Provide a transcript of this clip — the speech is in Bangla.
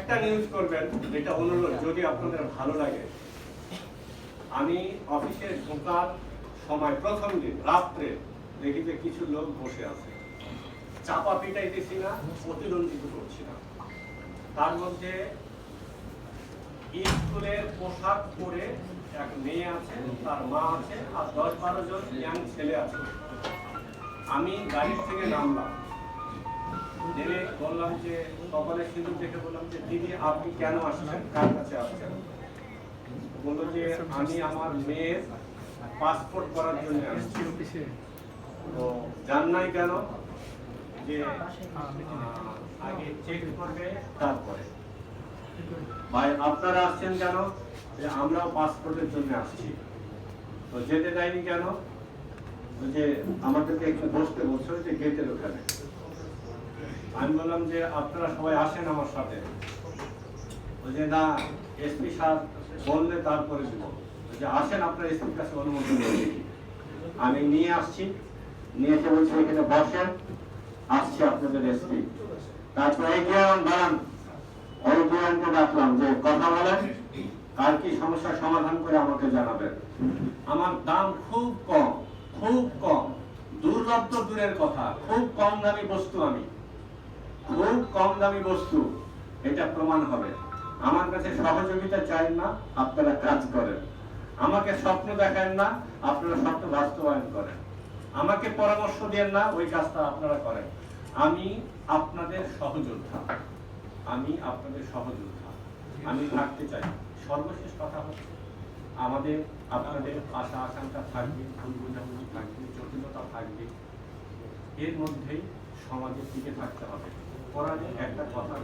একটা নিউজ করবেন, এটা অনুরোধ, যদি আপনাদের ভালো লাগে। আমি অফিসে ঢোকার সময় প্রথম দিন রাত্রে দেখি যে কিছু লোক বসে আছে, চাপা পিটাইতেছি না, প্রতিদ্বন্দ্বিত করছি না। তার মধ্যে স্কুলের পোশাক পরে এক মেয়ে আছে, তার মা আছে, আর 10-12 জন ইয়াং ছেলে আছে। আমি গাড়ি থেকে নামলাম, নেমে বললাম যে, সকালে সিঁদুর দেখে বললাম যে, দিদি আপনি কেন আসছেন, কার কাছে আসছেন? বললো যে আমি আমার মেয়ের পাসপোর্ট করার জন্য আসছি। তো জান নাই কেন, যে আগে চেক করবে তারপরে। ভাই আপনারা আসছেন কেন? যে আমরাও পাসপোর্টের জন্য আসছি। তো যেতে দেয়নি কেন? যে আমাদেরকে একটু বসতে বলছো যে গেটের ওখানে। আমি বললাম যে আপনারা সবাই আসেন আমার সাথে। যে না, এসপি স্যার বললে তারপরে দিব। যে আসেন আপনারা এসপির কাছে অনুমতি নিয়ে। আমি নিয়ে আসছি, নিয়ে এসে বলছি এখানে বসেন, আসছি আপনাদের এসপি। তারপরে এই দাঁড়ান, ওই দুজনকে ডাকলাম যে কথা বলেন, কার কি সমস্যার সমাধান করে আমাকে জানাবেন। আমার দাম খুব কম, খুব কম, দুর্লভ দূরের কথা, খুব কম দামি বস্তু, আমি খুব কম দামি বস্তু, এটা প্রমাণ হবে। আমার কাছে সহযোগিতা চাই না, আপনারা কাজ করেন। আমাকে স্বপ্ন দেখান না, আপনারা স্বপ্ন বাস্তবায়ন করেন। আমাকে পরামর্শ দেন না, ওই কাজটা আপনারা করেন। আমি আপনাদের সহযোদ্ধা, আমি আপনাদের সহযোদ্ধা, আমি থাকতে চাই। সর্বশেষ কথা হচ্ছে, আমাদের আপনাদের আশা আকাঙ্ক্ষা থাকবে, ভুল বোঝাবুঝি থাকবে, জটিলতা থাকবে, এর মধ্যেই সমাজের টিকে থাকতে হবে। কোরআনে একটা কথা